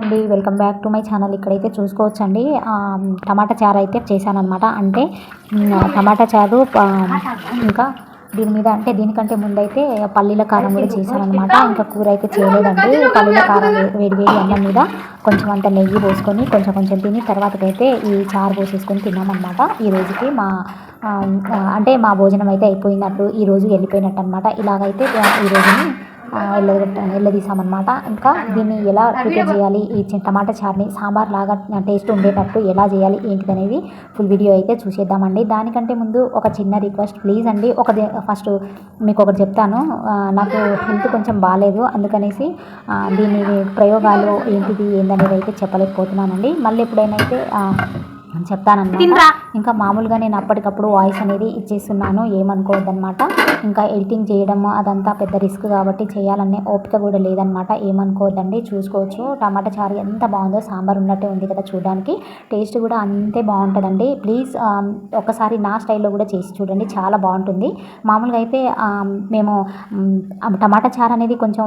అండి, welcome back to my channel. ఇక్కడైతే చూసుకోవచ్చండి, టమాటా చారు అయితే చేశానమాట. అంటే టమాటా చారు ఇంకా దీని మీద అంటే దీనికంటే ముందైతే పల్లీల కారం కూడా చేశానమాట. ఇంకా కూర అయితే చేయలేదండి. పల్లీల కారం వేడి అన్నం మీద కొంచెం అంత నెయ్యి పోసుకొని కొంచెం తిని తర్వాతకైతే ఈ చారు పోసేసుకొని తిన్నామన్నమాట. ఈ రోజుకి అంటే మా భోజనం అయితే అయిపోయినట్టు, ఈరోజు వెళ్ళిపోయినట్టు అనమాట. ఇలాగైతే ఈ రోజుని వెళ్ళదీసామన్నమాట. ఇంకా దీన్ని ఎలా ప్రిపేర్ చేయాలి, ఈ టమాటా చారుని సాంబార్ లాగా టేస్ట్ ఉండేటట్టు ఎలా చేయాలి ఏంటిది అనేది ఫుల్ వీడియో అయితే చూసేద్దామండి. దానికంటే ముందు ఒక చిన్న రిక్వెస్ట్ ప్లీజ్ అండి. ఫస్ట్ మీకు ఒకటి చెప్తాను. నాకు హెల్త్ కొంచెం బాగాలేదు, అందుకనేసి దీని ప్రయోగాలు ఏందనేది అయితే చెప్పలేకపోతున్నానండి. మళ్ళీ ఎప్పుడైనా అయితే చెప్తానన్నమాట. ఇంకా మామూలుగా నేను అప్పటికప్పుడు వాయిస్ అనేది ఇచ్చేస్తున్నాను, ఏమనుకోవద్దనమాట. ఇంకా ఎడిటింగ్ చేయడం అదంతా పెద్ద రిస్క్ కాబట్టి చేయాలనే ఓపిక కూడా లేదనమాట, ఏమనుకోవద్దండి. చూసుకోవచ్చు టమాటా చారు ఎంత బాగుందో, సాంబార్ ఉన్నట్టే ఉంది కదా చూడడానికి, టేస్ట్ కూడా అంతే బాగుంటుందండి. ప్లీజ్ ఒకసారి నా స్టైల్లో కూడా చేసి చూడండి, చాలా బాగుంటుంది. మామూలుగా అయితే మేము టమాటా చారు అనేది కొంచెం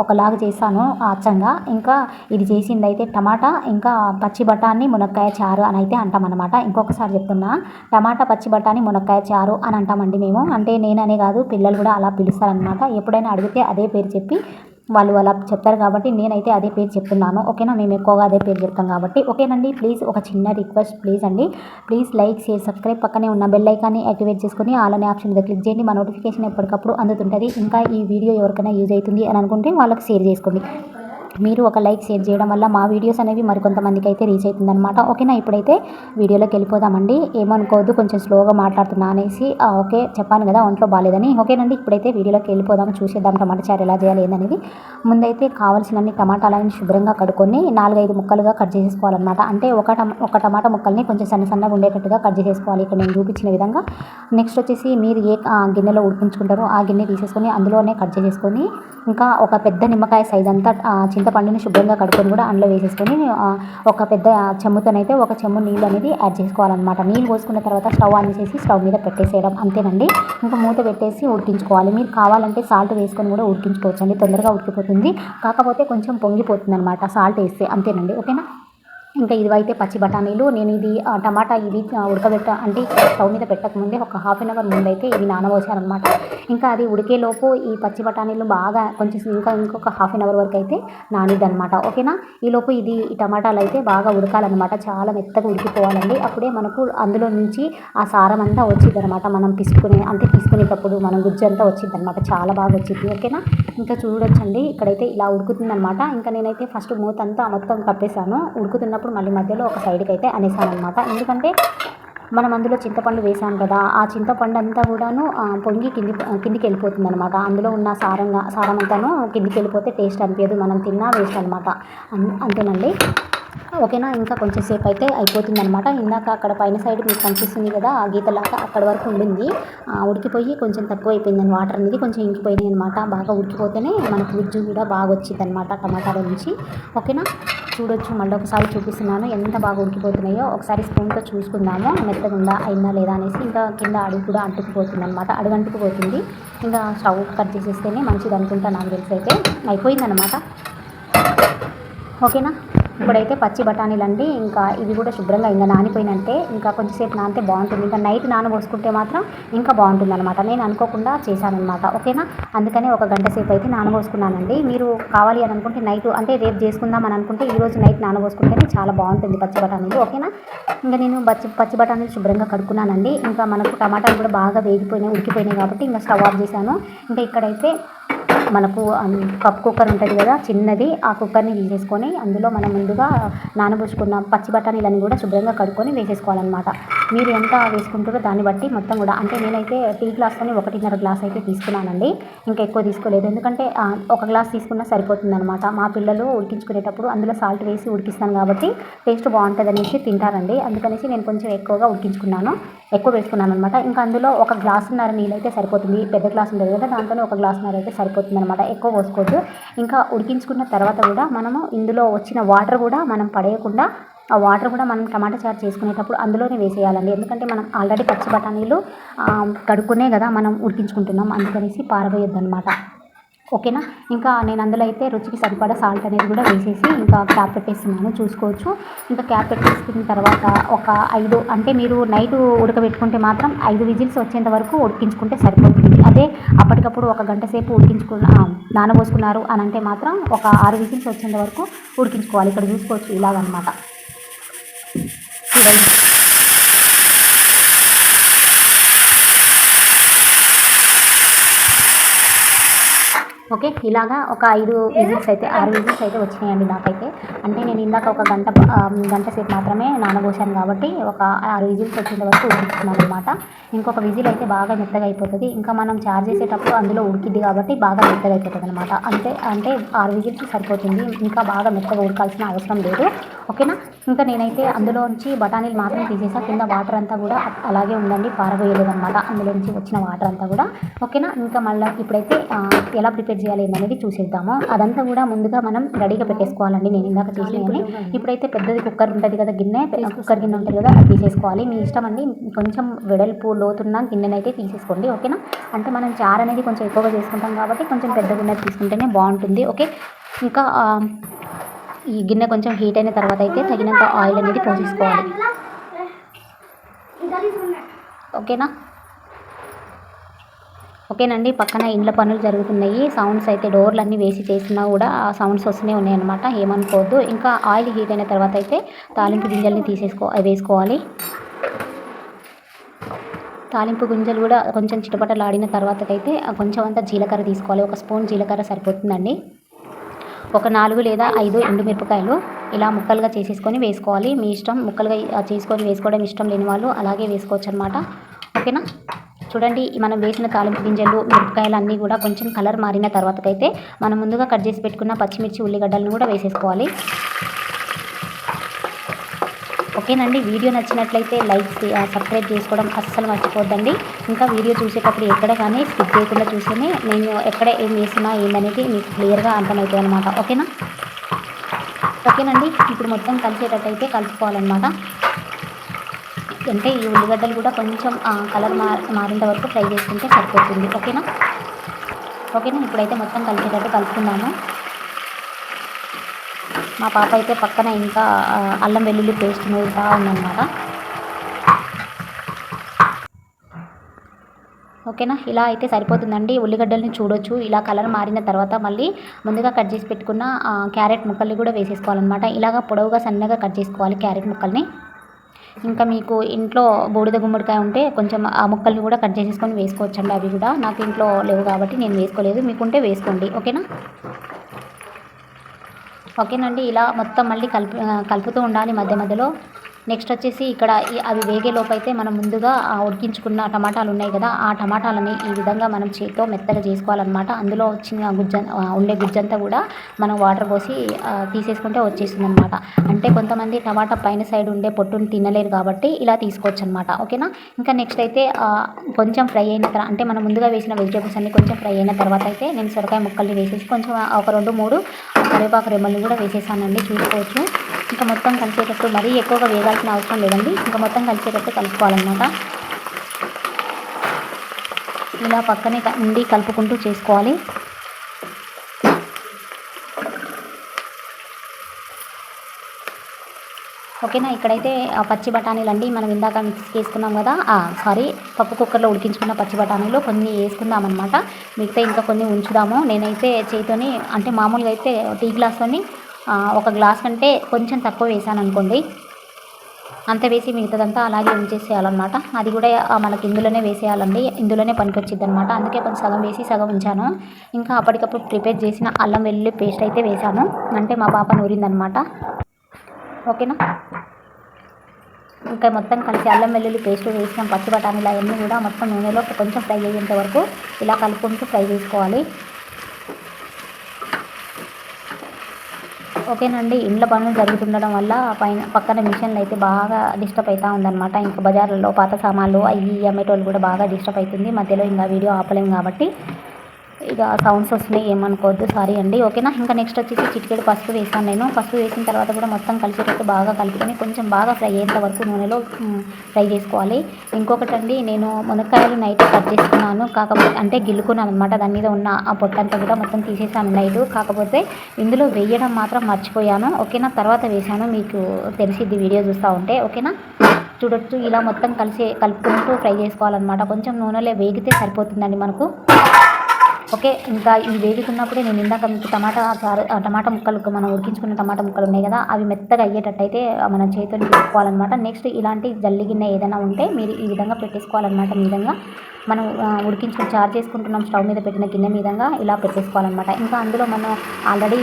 ఒకలాగా చేస్తాను అచ్చంగా. ఇంకా ఇది చేసింది అయితే టమాటా ఇంకా పచ్చి బఠానీ మునక్కాయ చారు అని అయితే అంటామన్నమాట. ఇంకొకసారి చెప్తున్నా, టమాటా పచ్చి బఠానీ మునక్కాయ చారు అని అంటామండి మేము. అంటే నేననే కాదు, పిల్లలు కూడా అలా పిలుస్తారనమాట. ఎప్పుడైనా అడిగితే అదే పేరు చెప్పి వాళ్ళు అలా చెప్తారు కాబట్టి నేనైతే అదే పేరు చెప్తున్నాను, ఓకేనా. మేము ఎక్కువగా అదే పేరు చెప్తాం కాబట్టి, ఓకేనండి. ప్లీజ్ ఒక చిన్న రిక్వెస్ట్ ప్లీజ్ అండి, ప్లీజ్ లైక్ షేర్ సబ్స్క్రైబ్, పక్కనే ఉన్న బెల్ ఐకాన్ని యాక్టివేట్ చేసుకొని ఆల్ అనే ఆప్షన్ మీద క్లిక్ చేయండి. మా నోటిఫికేషన్ ఎప్పటికప్పుడు అందుతుంటుంది. ఇంకా ఈ వీడియో ఎవరికైనా యూజ్ అవుతుంది అని అనుకుంటే వాళ్ళకి షేర్ చేసుకోండి. మీరు ఒక లైక్ షేర్ చేయడం వల్ల మా వీడియోస్ అనేవి మరికొంతమందికి అయితే రీచ్ అవుతుందన్నమాట, ఓకేనా. ఇప్పుడైతే వీడియోలోకి వెళ్ళిపోదామండి. ఏమనుకోవద్దు కొంచెం స్లోగా మాట్లాడుతున్నా అనేసి, ఓకే చెప్పాను కదా ఒంట్లో బాగాలేదని, ఓకేనండి. ఇప్పుడైతే వీడియోలోకి వెళ్ళిపోదాం, చూసేద్దాం టమాటా చారు ఎలా చేయాలి ఏందనేది. ముందైతే కావాల్సినన్ని టమాటాలని శుభ్రంగా కడుక్కొని 4-5 ముక్కలుగా కట్ చేసేసుకోవాలన్నమాట. అంటే ఒక టమాటా ముక్కల్ని కొంచెం సన్నగా ఉండేటట్టుగా కట్ చేసేసుకోవాలి, ఇక్కడ నేను చూపించిన విధంగా. నెక్స్ట్ వచ్చేసి మీరు ఏ గిన్నెలో ఉడికించుకుంటారో ఆ గిన్నె తీసేసుకొని అందులోనే కట్ చేసేసుకొని, ఇంకా ఒక పెద్ద నిమ్మకాయ సైజ్ అంతా చింతపండుని శుభ్రంగా కడుక్కొని కూడా అందులో వేసేసుకొని, ఒక పెద్ద చెమ్ముతోనైతే ఒక చెమ్ము నీళ్ళు అనేది యాడ్ చేసుకోవాలన్నమాట. నీళ్ళు పోసుకున్న తర్వాత స్టవ్ ఆన్ చేసి స్టవ్ మీద పెట్టేసేయడం అంతేనండి. ఇంకా మూత పెట్టేసి ఉడికించుకోవాలి. మీరు కావాలంటే సాల్ట్ వేసుకొని కూడా ఉడికించుకోవచ్చండి, తొందరగా ఉడికిపోతుంది. కాకపోతే కొంచెం పొంగిపోతుంది అనమాట సాల్ట్ వేస్తే, అంతేనండి, ఓకేనా. ఇంకా ఇవైతే పచ్చి బఠానీలు, నేను ఇది టమాటా ఇది అంటే స్టవ్ మీద పెట్టకముందే ఒక హాఫ్ అన్ అవర్ ముందైతే ఇవి నానబోసాను అనమాట. ఇంకా అది ఉడికేలోపు ఈ పచ్చి బఠానీలు బాగా కొంచెం ఇంకొక హాఫ్ అన్ అవర్ వరకు అయితే నానిద్ది అనమాట, ఓకేనా. ఈలోపు ఈ టమాటాలు అయితే బాగా ఉడకాలన్నమాట, చాలా మెత్తగా ఉడికిపోవాలండి. అప్పుడే మనకు అందులో నుంచి ఆ సారం అంతా వచ్చింది అనమాట. మనం తీసుకునేటప్పుడు మనం గుజ్జు అంతా వచ్చింది అనమాట, చాలా బాగా వచ్చింది, ఓకేనా. ఇంకా చూడొచ్చండి, ఇక్కడైతే ఇలా ఉడుకుతుందనమాట. ఇంకా నేనైతే ఫస్ట్ మూత అంతా మొత్తం కప్పేసాను. ఉడుకుతున్నప్పుడు మళ్ళీ మధ్యలో ఒక సైడ్కి అయితే అనేసాను అనమాట. ఎందుకంటే మనం అందులో చింతపండు వేసాం కదా, ఆ చింతపండు అంతా కూడాను పొంగి కిందికి వెళ్ళిపోతుంది అనమాట. అందులో ఉన్న సారం అంతాను కిందికి వెళ్ళిపోతే టేస్ట్ అనిపించదు, మనం తిన్నా వేస్ట్ అనమాట, అంతేనండి, ఓకేనా. ఇంకా కొంచెం సేపు అయితే అయిపోతుంది అనమాట. ఇందాక అక్కడ పైన సైడ్ మీకు కనిపిస్తుంది కదా ఆ గీతలాగా, అక్కడ వరకు ఉండింది, ఉడికిపోయి కొంచెం తక్కువ అయిపోయిందని వాటర్ అనేది కొంచెం ఇంకిపోయినాయి అనమాట. బాగా ఉడికిపోతేనే మనకు గుజ్జు కూడా బాగా వచ్చింది అనమాట టమాటాల నుంచి, ఓకేనా. చూడొచ్చు, మళ్ళీ ఒకసారి చూపిస్తున్నాను ఎంత బాగా ఉడికిపోతున్నాయో. ఒకసారి స్పూన్తో చూసుకుందాము మెత్తగా అయిందా లేదా అనేసి. ఇంకా కింద అడుగు కూడా అంటుకుపోతుంది అనమాట, అడుగంటుకుపోతుంది. ఇంకా స్టవ్ కట్ చేసేస్తేనే మంచిది అనుకుంటా, నాకు తెలిసి అయితే అయిపోయిందనమాట, ఓకేనా. ఇప్పుడైతే పచ్చి బఠానీలు అండి, ఇంకా ఇవి కూడా శుభ్రంగా ఇంకా నానిపోయినంటే, ఇంకా కొంచెంసేపు నానితే బాగుంటుంది. ఇంకా నైట్ నానబోసుకుంటే మాత్రం ఇంకా బాగుంటుంది అనమాట. నేను అనుకోకుండా చేశానమాట, ఓకేనా. అందుకనే ఒక గంట సేపు అయితే నానబోసుకున్నానండి. మీరు కావాలి అని అనుకుంటే నైట్, అంటే రేపు చేసుకుందాం అని అనుకుంటే ఈరోజు నైట్ నానబోసుకుంటేనే చాలా బాగుంటుంది పచ్చి బఠానీలు, ఓకేనా. ఇంకా నేను పచ్చి బఠానీలు శుభ్రంగా కడుక్కున్నానండి. ఇంకా మనకు టమాటాలు కూడా బాగా ఉడికిపోయినాయి కాబట్టి ఇంకా స్టవ్ ఆఫ్ చేశాను. ఇంకా ఇక్కడైతే మనకు కప్ కుక్కర్ ఉంటుంది కదా చిన్నది, ఆ కుక్కర్ని తీసేసుకొని అందులో మనం ముందుగా నానబోసుకున్న పచ్చి బఠానీలన్నీ కూడా శుభ్రంగా కడుక్కొని వేసేసుకోవాలన్నమాట. మీరు ఎంత వేసుకుంటారో దాన్ని బట్టి మొత్తం కూడా, అంటే నేనైతే టీ గ్లాస్తోనే 1.5 గ్లాస్ అయితే తీసుకున్నానండి, ఇంకా ఎక్కువ తీసుకోలేదు. ఎందుకంటే ఒక గ్లాస్ తీసుకున్నా సరిపోతుంది అనమాట. మా పిల్లలు ఉడికించుకునేటప్పుడు అందులో సాల్ట్ వేసి ఉడికిస్తాను కాబట్టి టేస్ట్ బాగుంటుంది అనేసి తింటారండి, అందుకనేసి నేను కొంచెం ఎక్కువ వేసుకున్నాను అనమాట. ఇంకా అందులో 1.5 గ్లాసున్నర నీళ్ళు అయితే సరిపోతుంది. పెద్ద గ్లాస్ ఉంటుంది కదా, దాంతోనే 1 గ్లాసున్నర అయితే సరిపోతుంది అనమాట, ఎక్కువ పోసుకోవద్దు. ఇంకా ఉడికించుకున్న తర్వాత కూడా మనము ఇందులో వచ్చిన వాటర్ కూడా మనం పడేయకుండా, ఆ వాటర్ కూడా మనం టమాటా చారు చేసుకునేటప్పుడు అందులోనే వేసేయాలండి. ఎందుకంటే మనం ఆల్రెడీ పచ్చి బఠానీలు కడుక్కునే కదా మనం ఉడికించుకుంటున్నాం, అందుకనేసి పారబోయొద్దు అనమాట. ఓకేనా. ఇంకా నేను అందులో అయితే రుచికి సరిపడా సాల్ట్ అనేది కూడా వేసేసి ఇంకా క్యాప్ పెట్టేస్తున్నాను, చూసుకోవచ్చు. ఇంకా క్యాప్ పెట్టేసుకున్న తర్వాత ఒక 5 అంటే మీరు నైట్ ఉడకబెట్టుకుంటే మాత్రం 5 విజిల్స్ వచ్చేంత వరకు ఉడికించుకుంటే సరిపోతుంది. అదే అప్పటికప్పుడు ఒక గంట సేపు నానబోసుకున్నారు అని అంటే మాత్రం ఒక 6 విజిల్స్ వచ్చేంత వరకు ఉడికించుకోవాలి. ఇక్కడ చూసుకోవచ్చు ఇలాగనమాట, చూడండి. ఓకే, ఇలాగా ఒక 5 విజిల్స్ అయితే 6 విజిల్స్ అయితే వచ్చినాయండి నాకైతే. అంటే నేను ఇందాక ఒక గంట సేపు మాత్రమే నానబోసాను కాబట్టి ఒక 6 విజిల్స్ వచ్చేంత వరకు ఉడికించుకున్నాను అనమాట. ఇంకొక విజిల్ అయితే బాగా మెత్తగా అయిపోతుంది. ఇంకా మనం చార్జ్ చేసేటప్పుడు అందులో ఉడికిద్ది కాబట్టి బాగా మెత్తగా అయిపోతుంది అనమాట. అంటే 6 విజిల్స్ సరిపోతుంది, ఇంకా బాగా మెత్తగా ఉడకాల్సిన అవసరం లేదు. ఓకేనా. ఇంకా నేనైతే అందులోంచి బఠానీలు మాత్రం తీసేసా, కింద వాటర్ అంతా కూడా అలాగే ఉందండి, పారబోయలేదన్నమాట అందులోంచి వచ్చిన వాటర్ అంతా కూడా. ఓకేనా. ఇంకా మళ్ళీ ఇప్పుడైతే ఎలా ప్రిపేర్ చేయాలి అనేది చూసేద్దాము. అదంతా కూడా ముందుగా మనం రెడీగా పెట్టేసుకోవాలండి, నేను ఇందాక చేసినవి. ఇప్పుడైతే పెద్దది కుక్కర్ ఉంటుంది కదా, కుక్కర్ గిన్నె ఉంటుంది కదా, అది తీసేసుకోవాలి. మీ ఇష్టం అండి, కొంచెం వెడల్పు లోతున్న గిన్నెనైతే తీసేసుకోండి. ఓకేనా. అంటే మనం చారు అనేది కొంచెం ఎక్కువగా చేసుకుంటాం కాబట్టి కొంచెం పెద్ద గిన్నె తీసుకుంటేనే బాగుంటుంది. ఓకే. ఇంకా ఈ గిన్నె కొంచెం హీట్ అయిన తర్వాత అయితే తగినంత ఆయిల్ అనేది పోసేసుకోవాలి. ఓకేనా. ఓకేనండి. పక్కన ఇండ్ల పనులు జరుగుతున్నాయి, సౌండ్స్ అయితే డోర్లు అన్నీ వేసి చేసినా కూడా ఆ సౌండ్స్ వస్తూనే ఉన్నాయి అనమాట, ఏమనుకోవద్దు. ఇంకా ఆయిల్ హీట్ అయిన తర్వాత అయితే తాలింపు గింజల్ని వేసుకోవాలి. తాలింపు గింజలు కూడా కొంచెం చిటపటలాడిన తర్వాతకైతే కొంచెం అంతా జీలకర్ర తీసుకోవాలి. ఒక స్పూన్ జీలకర్ర సరిపోతుందండి. ఒక 4 లేదా 5 ఎండుమిరపకాయలు ఇలా ముక్కలుగా చేసేసుకొని వేసుకోవాలి. మీ ఇష్టం, ముక్కలుగా చేసుకొని వేసుకోవడం ఇష్టం లేని వాళ్ళు అలాగే వేసుకోవచ్చు అనమాట. ఓకేనా. చూడండి, మనం వేసిన తాలింపు గింజలు మిరపకాయలు అన్నీ కూడా కొంచెం కలర్ మారిన తర్వాతకైతే మనం ముందుగా కట్ చేసి పెట్టుకున్న పచ్చిమిర్చి ఉల్లిగడ్డలను కూడా వేసేసుకోవాలి. ఓకేనండి. వీడియో నచ్చినట్లయితే లైక్ సబ్స్క్రైబ్ చేసుకోవడం అస్సలు మర్చిపోద్దండి. ఇంకా వీడియో చూసేటప్పుడు ఎక్కడ కానీ స్కిప్ చేయకుండా చూస్తేనే నేను ఎక్కడ ఏం వేస్తున్నా ఏందనేది మీకు క్లియర్గా అర్థమవుతుంది అనమాట. ఓకేనా. ఓకేనండి. ఇప్పుడు మొత్తం కలిసేటట్టయితే కలుపుకోవాలన్నమాట. అంటే ఈ ఉల్లిగడ్డలు కూడా కొంచెం కలర్ మారేంత వరకు ఫ్రై చేసుకుంటే సరిపోతుంది. ఓకేనా. ఇప్పుడైతే మొత్తం కలిసేటట్టు కలుపుకుందాము. మా పాప అయితే పక్కన ఇంకా అల్లం వెల్లుల్లి పేస్ట్ నూరుతూ ఉందన్నమాట. ఓకేనా. ఇలా అయితే సరిపోతుందండి. ఉల్లిగడ్డల్ని చూడొచ్చు, ఇలా కలర్ మారిన తర్వాత మళ్ళీ ముందుగా కట్ చేసి పెట్టుకున్న క్యారెట్ ముక్కల్ని కూడా వేసేసుకోవాలన్నమాట. ఇలాగ పొడవుగా సన్నగా కట్ చేసుకోవాలి క్యారెట్ ముక్కల్ని. ఇంకా మీకు ఇంట్లో బూడిద గుమ్మడికాయ ఉంటే కొంచెం ఆ ముక్కల్ని కూడా కట్ చేసేసుకొని వేసుకోవచ్చండి. అవి కూడా నాకు ఇంట్లో లేవు కాబట్టి నేను వేసుకోలేదు, మీకుంటే వేసుకోండి. ఓకేనండి. ఇలా మొత్తం మళ్ళీ కలుపుతూ ఉండాలి మధ్య మధ్యలో. నెక్స్ట్ వచ్చేసి ఇక్కడ అవి వేగేలోపు అయితే మనం ముందుగా ఉడికించుకున్న టమాటాలు ఉన్నాయి కదా, ఆ టమాటాలని ఈ విధంగా మనం చేతితో మెత్తగా చేసుకోవాలన్నమాట. అందులో వచ్చిన ఉండే గుజ్జంతా కూడా మనం వాటర్ పోసి తీసేసుకుంటే వచ్చేస్తుంది అనమాట. అంటే కొంతమంది టమాటా పైన సైడ్ ఉండే పొట్టుని తినలేరు కాబట్టి ఇలా తీసుకోవచ్చు అనమాట. ఓకేనా. ఇంకా నెక్స్ట్ అయితే కొంచెం ఫ్రై అయిన తర్వాత, అంటే మనం ముందుగా వేసిన వెజిటేబుల్స్ అన్ని కొంచెం ఫ్రై అయిన తర్వాత అయితే నేను సొరకాయ ముక్కల్ని వేసేసి కొంచెం ఒక 2-3 కరివేపాకు రెమ్మల్ని కూడా వేసేసానండి, చూసుకోవచ్చు. ఇంకా మొత్తం కలిసేటట్టు, మరీ ఎక్కువగా వేగాల్సిన అవసరం లేదండి. ఇంకా మొత్తం కలిసేటట్టు కలుపుకోవాలన్నమాట. ఇలా పక్కనే ఉండి కలుపుకుంటూ చేసుకోవాలి. ఓకేనా. ఇక్కడైతే పచ్చి బఠానీలు అండి, మనం ఇందాక మిక్స్ చేసుకున్నాం కదా, పప్పు కుక్కర్లో ఉడికించుకున్న పచ్చి బఠానీలు కొన్ని వేసుకుందాం అనమాట. మిగతా ఇంకా కొన్ని ఉంచుదాము. నేనైతే చేతితోని, అంటే మామూలుగా అయితే టీ గ్లాస్తోని ఒక గ్లాస్ కంటే కొంచెం తక్కువ వేసాను అనుకోండి, అంత వేసి మిగతాదంతా అలాగే ఉంచేసేయాలన్నమాట. అది కూడా మనకి ఇందులోనే వేసేయాలండి, ఇందులోనే పనికొచ్చిద్ది అనమాట. అందుకే కొంచెం సగం వేసి సగం ఉంచాను. ఇంకా అప్పటికప్పుడు ప్రిపేర్ చేసిన అల్లం వెల్లుల్లి పేస్ట్ అయితే వేసాను, అంటే మా పాప నూరిందనమాట. ఓకేనా. ఇంకా మొత్తం కలిసి అల్లం వెల్లుల్లి పేస్ట్ వేసిన పచ్చి బఠానీలు అవన్నీ కూడా మొత్తం నూనెలో కొంచెం ఫ్రై అయ్యేంత వరకు ఇలా కలుపుకుంటూ ఫ్రై చేసుకోవాలి. ఓకేనండి. ఇండ్ల పనులు జరుగుతుండడం వల్ల పక్కన మిషన్లు అయితే బాగా డిస్టర్బ్ అవుతూ ఉందన్నమాట. ఇంకా బజార్లలో పాత సామాన్లు అవి అమ్మేటోళ్ళు కూడా బాగా డిస్టర్బ్ అవుతుంది మధ్యలో. ఇంకా వీడియో ఆపలేము కాబట్టి ఇక సౌండ్స్ వస్తున్నాయి, ఏమనుకోవద్దు, సారీ అండి. ఓకేనా. ఇంకా నెక్స్ట్ వచ్చేసి చిటికెడు పసుపు వేసాను నేను. పసుపు వేసిన తర్వాత కూడా మొత్తం కలిసేటట్టు బాగా కలుపుకొని కొంచెం బాగా ఫ్రై అయ్యేంత వరకు నూనెలో ఫ్రై చేసుకోవాలి. ఇంకొకటి అండి, నేను మునక్కాయలు నైట్ కట్ చేసుకున్నాను, కాకపోతే అంటే గిల్లుకున్నాను అనమాట. దాని మీద ఉన్న ఆ పొట్టంతా కూడా మొత్తం తీసేసాను నైట్. కాకపోతే ఇందులో వేయడం మాత్రం మర్చిపోయాను. ఓకేనా. తర్వాత వేసాను, మీకు తెలిసిద్ది వీడియో చూస్తూ ఉంటే. ఓకేనా. చూడొచ్చు, ఇలా మొత్తం కలుపుకుంటూ ఫ్రై చేసుకోవాలన్నమాట. కొంచెం నూనెలో వేగితే సరిపోతుందండి మనకు. ఓకే. ఇంకా ఇవి వేగుతున్నప్పుడే నేను ఇందాక మీకు టమాటా ముక్కలు, మనం ఉడికించుకున్న టమాటా ముక్కలు ఉన్నాయి కదా, అవి మెత్తగా అయ్యేటట్టయితే మనం చేతులు తీసుకోవాలన్నమాట. నెక్స్ట్ ఇలాంటి జల్లి గిన్నె ఏదైనా ఉంటే మీరు ఈ విధంగా పెట్టేసుకోవాలన్నమాట. మీదంగా మనం ఉడికించుకుని చార్జ్ చేసుకుంటున్నాం స్టవ్ మీద పెట్టిన గిన్నె మీదంగా ఇలా పెట్టేసుకోవాలన్నమాట. ఇంకా అందులో మనం ఆల్రెడీ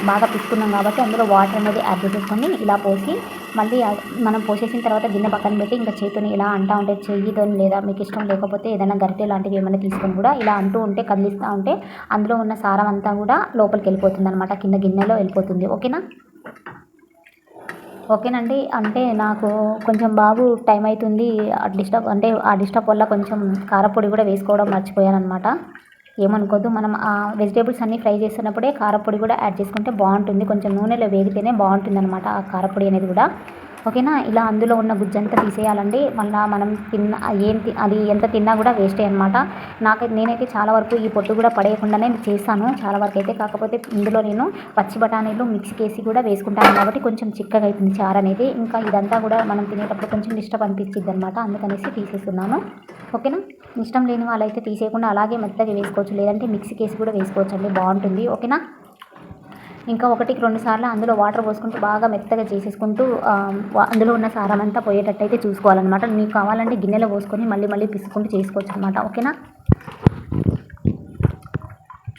బాగా పిసుకున్నాం కాబట్టి అందులో వాటర్ అనేది యాడ్ చేసేసుకొని ఇలా పోసి మళ్ళీ మనం పోసేసిన తర్వాత గిన్నె పక్కన పెట్టి ఇంకా చేతిని ఇలా అంటూ ఉంటే, చెయ్యితో లేదా మీకు ఇష్టం లేకపోతే ఏదైనా గరిటె లాంటివి ఏమైనా తీసుకొని కూడా ఇలా అంటూ ఉంటే, కదిలిస్తూ ఉంటే అందులో ఉన్న సారం అంతా కూడా లోపలికి వెళ్ళిపోతుంది అనమాట, కింద గిన్నెలో వెళ్ళిపోతుంది. ఓకేనా. ఓకేనండి. అంటే నాకు కొంచెం బాబు టైం అవుతుంది, ఆ డిస్టర్బ్ వల్ల కొంచెం కారపొడి కూడా వేసుకోవడం మర్చిపోయాను అనమాట. ఏమనుకోద్దు. మనం ఆ వెజిటేబుల్స్ అన్నీ ఫ్రై చేస్తున్నప్పుడే కారపొడి కూడా యాడ్ చేసుకుంటే బాగుంటుంది. కొంచెం నూనెలో వేగితేనే బాగుంటుంది అనమాట ఆ కారపొడి అనేది కూడా. ఓకేనా. ఇలా అందులో ఉన్న గుజ్జంతా తీసేయాలండి. మళ్ళీ మనం అది ఎంత తిన్నా కూడా వేస్టే అనమాట. నేనైతే చాలా వరకు ఈ పొట్టు కూడా పడేయకుండానే చేస్తాను చాలా వరకు అయితే. కాకపోతే ఇందులో నేను పచ్చి బఠానీలు మిక్సీకి వేసి కూడా వేసుకుంటాను కాబట్టి కొంచెం చిక్కగా అవుతుంది చారు అనేది. ఇంకా ఇదంతా కూడా మనం తినేటప్పుడు కొంచెం డిస్టర్బ్ అనిపించింది అనమాట, అందుకనేసి తీసేస్తున్నాను. ఓకేనా. ఇష్టం లేని వాళ్ళైతే తీసేయకుండా అలాగే మెత్తగా వేసుకోవచ్చు, లేదంటే మిక్సీకి వేసి కూడా వేసుకోవచ్చు అండి, బాగుంటుంది. ఓకేనా. ఇంకా 1-2 సార్లు అందులో వాటర్ పోసుకుంటూ బాగా మెత్తగా చేసేసుకుంటూ అందులో ఉన్న సారం అంతా పోయేటట్టు అయితే చూసుకోవాలన్నమాట. మీకు కావాలంటే గిన్నెలో పోసుకొని మళ్ళీ మళ్ళీ పిసుకుంటూ చేసుకోవచ్చు అనమాట. ఓకేనా.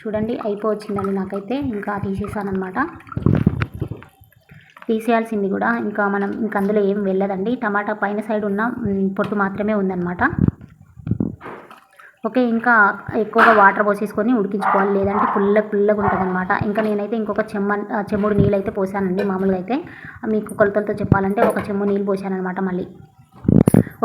చూడండి, అయిపోవచ్చిందండి నాకైతే. ఇంకా తీసేసానమాట. తీసేయాల్సింది కూడా ఇంకా అందులో ఏం వెళ్ళదండి. టమాటా పైన సైడ్ ఉన్న పొట్టు మాత్రమే ఉందన్నమాట. ఓకే. ఇంకా ఎక్కువగా వాటర్ పోసేసుకొని ఉడికించుకోవాలి, లేదంటే పుల్లగా ఉంటుంది అనమాట. ఇంకా నేనైతే ఇంకొక చెమ్ముడు నీళ్ళు అయితే పోసానండి. మామూలుగా అయితే మీకు కొలతలతో చెప్పాలంటే ఒక చెంబు నీళ్ళు పోసాను అనమాట మళ్ళీ.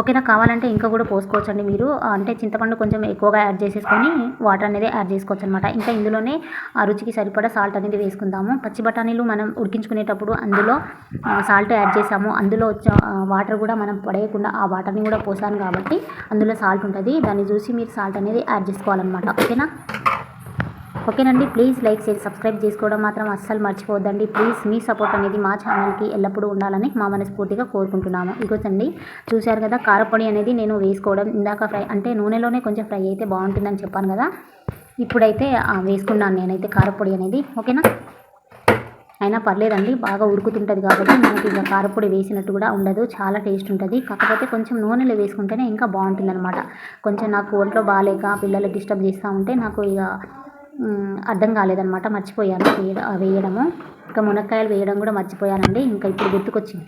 ఓకేనా. కావాలంటే ఇంకా కూడా పోసుకోవచ్చండి మీరు. అంటే చింతపండు కొంచెం ఎక్కువగా యాడ్ చేసేసుకొని వాటర్ అనేది యాడ్ చేసుకోవచ్చు అనమాట. ఇంకా ఇందులోనే ఆ రుచికి సరిపడా సాల్ట్ అనేది వేసుకుందాము. పచ్చి బఠానీలు మనం ఉడికించుకునేటప్పుడు అందులో సాల్ట్ యాడ్ చేసాము. అందులో వాటర్ కూడా మనం పడేయకుండా ఆ వాటర్ని కూడా పోసాను కాబట్టి అందులో సాల్ట్ ఉంటుంది. దాన్ని చూసి మీరు సాల్ట్ అనేది యాడ్ చేసుకోవాలన్నమాట. ఓకేనండి. ప్లీజ్ లైక్, షేర్, సబ్స్క్రైబ్ చేసుకోవడం మాత్రం అస్సలు మర్చిపోవద్దండి. ప్లీజ్ మీ సపోర్ట్ అనేది మా ఛానల్కి ఎల్లప్పుడూ ఉండాలని మా మనస్ఫూర్తిగా కోరుకుంటున్నాము. ఇగోచండి, చూశారు కదా, కారపొడి అనేది నేను వేసుకోవడం ఇందాక అంటే నూనెలోనే కొంచెం ఫ్రై అయితే బాగుంటుందని చెప్పాను కదా, ఇప్పుడైతే వేసుకున్నాను నేనైతే కారపొడి అనేది. ఓకేనా. అయినా పర్లేదండి, బాగా ఉడుకుతుంటుంది కాబట్టి మనకి ఇక కారపొడి వేసినట్టు కూడా ఉండదు, చాలా టేస్ట్ ఉంటుంది. కాకపోతే కొంచెం నూనెలో వేసుకుంటేనే ఇంకా బాగుంటుంది అనమాట. కొంచెం నాకు ఒంట్లో బాగాలేక పిల్లలు డిస్టర్బ్ చేస్తూ ఉంటే నాకు ఇక అర్థం కాలేదనమాట, మర్చిపోయాను వేయడము. ఇంకా మునక్కాయలు వేయడం కూడా మర్చిపోయానండి. ఇంకా ఇప్పుడు గుర్తుకొచ్చింది.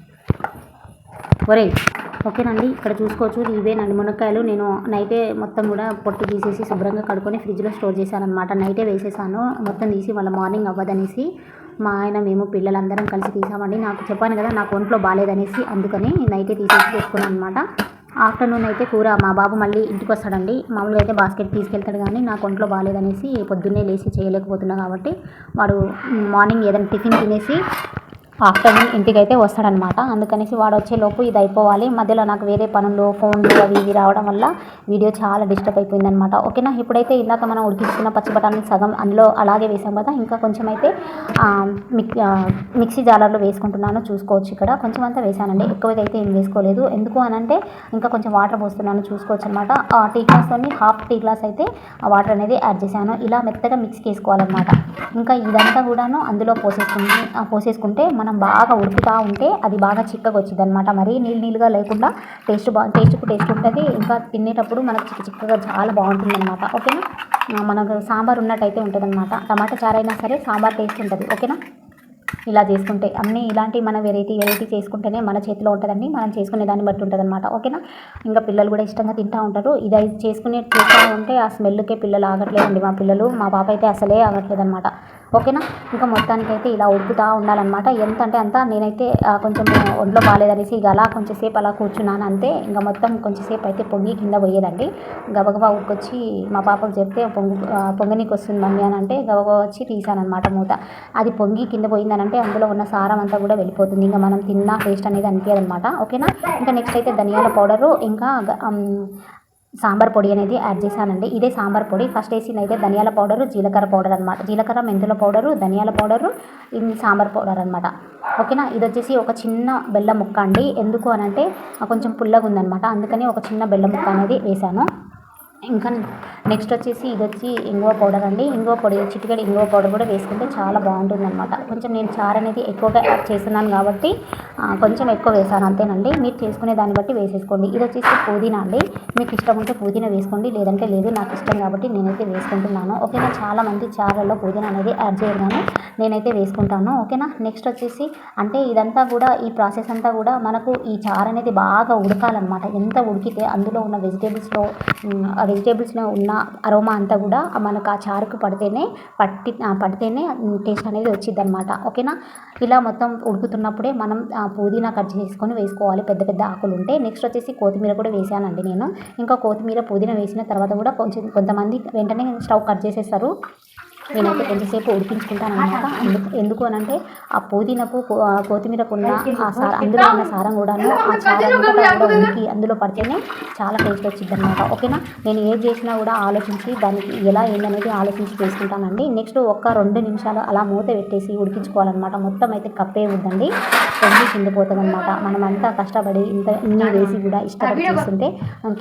ఓకేనండి. ఇక్కడ చూసుకోవచ్చు, ఇవేనండి మునక్కాయలు. నేను నైటే మొత్తం కూడా పొట్టు తీసేసి శుభ్రంగా కడుక్కొని ఫ్రిడ్జ్లో స్టోర్ చేశాను అనమాట. నైటే వేసేసాను మొత్తం తీసి, వాళ్ళ మార్నింగ్ అవ్వదనేసి మా ఆయన మేము పిల్లలందరం కలిసి తీసామండి. నాకు చెప్పాను కదా నాకు ఒంట్లో బాగాలేదనేసి, అందుకని నైటే తీసేసి పెట్టుకున్నాను అనమాట. ఆఫ్టర్నూన్ అయితే కూర మా బాబు మళ్ళీ ఇంటికి వస్తాడండి. మామూలుగా అయితే బాస్కెట్ తీసుకెళ్తాడు, కానీ నాకు ఒంట్లో బాగాలేదనేసి పొద్దున్నే లేచి చేయలేకపోతున్నా కాబట్టి వాడు మార్నింగ్ ఏదైనా టిఫిన్ తినేసి ఆఫ్టర్నూన్ ఇంటికైతే వస్తాడనమాట. అందుకనేసి వాడు వచ్చేలోపు ఇది అయిపోవాలి. మధ్యలో నాకు వేరే పనులు, ఫోన్లు అవి ఇవి రావడం వల్ల వీడియో చాలా డిస్టర్బ్ అయిపోయిందనమాట. ఓకేనా. ఇప్పుడైతే ఇందాక మనం ఉడికించుకున్న పచ్చి బఠానీ సగం అందులో అలాగే వేసాం కదా, ఇంకా కొంచెం అయితే మిక్సీ జాలర్లో వేసుకుంటున్నాను. చూసుకోవచ్చు, ఇక్కడ కొంచెం అంతా వేసానండి, ఎక్కువగా అయితే ఏం వేసుకోలేదు. ఎందుకు అనంటే ఇంకా కొంచెం వాటర్ పోస్తున్నాను, చూసుకోవచ్చు అనమాట. టీ గ్లాస్తోని హాఫ్ టీ గ్లాస్ అయితే ఆ వాటర్ అనేది యాడ్ చేశాను. ఇలా మెత్తగా మిక్స్కి వేసుకోవాలన్నమాట. ఇంకా ఇదంతా కూడాను అందులో పోసేసుకుంటే మనం బాగా ఉడుకుతూ ఉంటే అది బాగా చిక్కగా వచ్చింది అనమాట. మరీ నీళ్ళుగా లేకుండా టేస్ట్కు టేస్ట్ ఉంటుంది. ఇంకా తినేటప్పుడు మనకు చిక్కగా చాలా బాగుంటుంది అనమాట. ఓకేనా. మనకు సాంబార్ ఉన్నట్టయితే ఉంటుంది అనమాట. టమాటా చారు అయినా సరే సాంబార్ టేస్ట్ ఉంటుంది. ఓకేనా. ఇలా చేసుకుంటే అన్నీ ఇలాంటి మన వెరైటీ చేసుకుంటేనే మన చేతిలో ఉంటుందండి. మనం చేసుకునే దాన్ని బట్టి ఉంటుంది అనమాట. ఓకేనా. ఇంకా పిల్లలు కూడా ఇష్టంగా తింటూ ఉంటారు. ఇది చేస్తూ ఉంటే ఆ స్మెల్కే పిల్లలు ఆగట్లేదండి. మా పాప అయితే అసలే ఆగట్లేదు అనమాట. ఓకేనా. ఇంకా మొత్తానికైతే ఇలా ఉడుకుతూ ఉండాలన్నమాట. ఎంత అంటే అంత. నేనైతే కొంచెం ఒంట్లో బాగాలేదనేసి ఇక అలా కొంచెంసేపు అలా కూర్చున్నాను అంతే. ఇంకా మొత్తం కొంచెంసేపు అయితే పొంగి కింద పోయేదండి. గబగబా ఉరికొచ్చి మా పాపకు చెప్తే పొంగనీకి వస్తుంది మమ్మీ అని అంటే గబగబా వచ్చి తీసానమాట మూత. అది పొంగి కింద పోయిందనంటే అందులో ఉన్న సారం అంతా కూడా వెళ్ళిపోతుంది. ఇంకా మనం తిన్న టేస్ట్ అనేది అనిపించదనమాట. ఓకేనా. ఇంకా నెక్స్ట్ అయితే ధనియాల పౌడరు ఇంకా సాంబార్ పొడి అనేది యాడ్ చేశానండి. ఇదే సాంబార్ పొడి. ఫస్ట్ వేసింది అయితే ధనియాల పౌడరు, జీలకర్ర పౌడర్ అనమాట. జీలకర్ర, మెంతుల పౌడరు, ధనియాల పౌడరు, ఇది సాంబార్ పౌడర్ అనమాట. ఓకేనా. ఇది వచ్చేసి ఒక చిన్న బెల్లం ముక్క అండి. ఎందుకు అనంటే కొంచెం పుల్లగా ఉందనమాట, అందుకని ఒక చిన్న బెల్లం ముక్క అనేది వేశాను. ఇంకా నెక్స్ట్ వచ్చేసి ఇది వచ్చి ఇంగువ పౌడర్ అండి. ఇంగువ పొడి, చిటికెడు ఇంగువ పౌడర్ కూడా వేసుకుంటే చాలా బాగుంటుందన్నమాట. కొంచెం నేను చారు అనేది ఎక్కువగా యాడ్ చేస్తున్నాను కాబట్టి కొంచెం ఎక్కువ వేసాను అంతేనండి. మీరు చేసుకునే దాన్ని బట్టి వేసేసుకోండి. ఇది వచ్చేసి పుదీనా అండి. మీకు ఇష్టం ఉంటే పుదీనా వేసుకోండి, లేదంటే లేదు. నాకు ఇష్టం కాబట్టి నేనైతే వేసుకుంటున్నాను. ఓకేనా. చాలామంది చారులలో పుదీనా అనేది యాడ్ చేయరు, కానీ నేనైతే వేసుకుంటాను. ఓకేనా. నెక్స్ట్ వచ్చేసి అంటే ఇదంతా కూడా ఈ ప్రాసెస్ అంతా కూడా మనకు ఈ చారు అనేది బాగా ఉడకాలన్నమాట. ఎంత ఉడికితే అందులో ఉన్న వెజిటేబుల్స్లో ఉన్న అరోమా అంతా కూడా మనకు ఆ చారుకు పడితేనే టేస్ట్ అనేది వచ్చింది అనమాట. ఓకేనా. ఇలా మొత్తం ఉడుకుతున్నప్పుడే మనం పుదీనా కట్ చేసుకొని వేసుకోవాలి, పెద్ద పెద్ద ఆకులు ఉంటే. నెక్స్ట్ వచ్చేసి కొత్తిమీర కూడా వేసానండి నేను. ఇంకా కొత్తిమీర, పుదీనా వేసిన తర్వాత కూడా కొంతమంది వెంటనే స్టవ్ కట్ చేసేస్తారు. నేనైతే కొంచెంసేపు ఉడికించుకుంటాను అనమాట. ఎందుకు అనంటే ఆ పుదీనాకు కొత్తిమీరకు ఉన్న అందులో ఉన్న సారం కూడాను ఆ చారు అంతా కూడా ఉడికి అందులో పడితేనే చాలా టేస్ట్ వచ్చింది అనమాట. ఓకేనా. నేను ఏది చేసినా కూడా ఆలోచించి దానికి ఎలా ఏందనేది ఆలోచించి చేసుకుంటానండి. నెక్స్ట్ ఒక 2 నిమిషాలు అలా మూత పెట్టేసి ఉడికించుకోవాలన్నమాట. మొత్తం అయితే కప్పే వద్దండి, పొంగి కింద పోతుంది అనమాట. మనం అంతా కష్టపడి ఇన్ని వేసి కూడా ఇష్టపడి చేస్తుంటే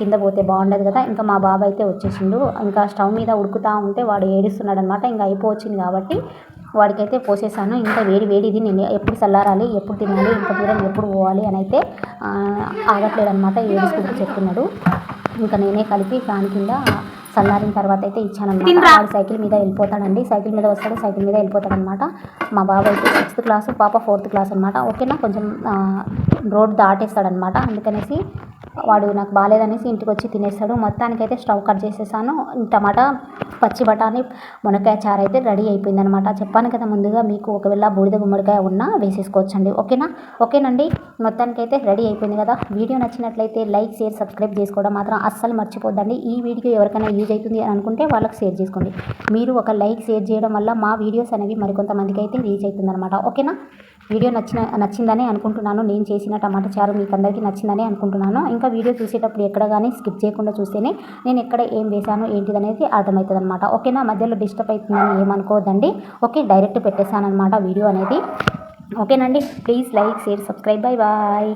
కింద పోతే బాగుండదు కదా. ఇంకా మా బాబు అయితే వచ్చేసిండు. ఇంకా స్టవ్ మీద ఉడుకుతూ ఉంటే వాడు ఏడుస్తున్నాడు అనమాట. ఇంకా అయిపోవచ్చింది కాబట్టి వాడికైతే పోసేసాను. ఇంకా వేడిది నేను ఎప్పుడు చల్లారాలి, ఎప్పుడు తినాలి, ఇంత దూరం ఎప్పుడు పోవాలి అని అయితే ఆగట్లేదు అనమాట. ఏడుచుకుంటూ చెప్తున్నాడు. ఇంకా నేనే కలిపి ఫ్యాన్ కింద చల్లారిన తర్వాత అయితే ఇచ్చానమాట. వాడు సైకిల్ మీద వెళ్ళిపోతాడండి. సైకిల్ మీద వస్తాడు, సైకిల్ మీద వెళ్ళిపోతాడనమాట. మా బాబు అయితే 6th క్లాసు, పాప 4th క్లాస్ అనమాట. ఓకేనా. కొంచెం రోడ్ దాటేస్తాడనమాట. అందుకనేసి వాడు నాకు బాగాలేదనేసి ఇంటికి వచ్చి తినేస్తాడు. మొత్తానికైతే స్టవ్ కట్ చేసేసాను. టమాటా, పచ్చి బఠానీ, మునక్కాయ చారు అయితే రెడీ అయిపోయింది అనమాట. చెప్పాను కదా ముందుగా, మీకు ఒకవేళ బూడిద గుమ్మడికాయ ఉన్నా వేసేసుకోవచ్చండి. ఓకేనండి. మొత్తానికైతే రెడీ అయిపోయింది కదా. వీడియో నచ్చినట్లయితే లైక్, షేర్, సబ్స్క్రైబ్ చేసుకోవడం మాత్రం అస్సలు మర్చిపోద్దండి. ఈ వీడియో ఎవరికైనా యూజ్ అవుతుంది అని అనుకుంటే వాళ్ళకి షేర్ చేసుకోండి. మీరు ఒక లైక్, షేర్ చేయడం వల్ల మా వీడియోస్ అనేవి మరికొంతమందికి అయితే రీచ్ అవుతుంది అనమాట. ఓకేనా. వీడియో నచ్చిందని అనుకుంటున్నాను. నేను చేసిన టమాటా చారు మీకు అందరికీ నచ్చిందని అనుకుంటున్నాను. ఇంకా వీడియో చూసేటప్పుడు ఎక్కడ కానీ స్కిప్ చేయకుండా చూస్తేనే నేను ఎక్కడ ఏం వేసాను ఏంటిదనేది అర్థమవుతుంది అనమాట. ఓకేనా. మధ్యలో డిస్టర్బ్ అవుతుందని ఏమనుకోవద్దండి. ఓకే. డైరెక్ట్ పెట్టేశాను అనమాట వీడియో అనేది. ఓకేనండి. Please like, share, subscribe. Bye.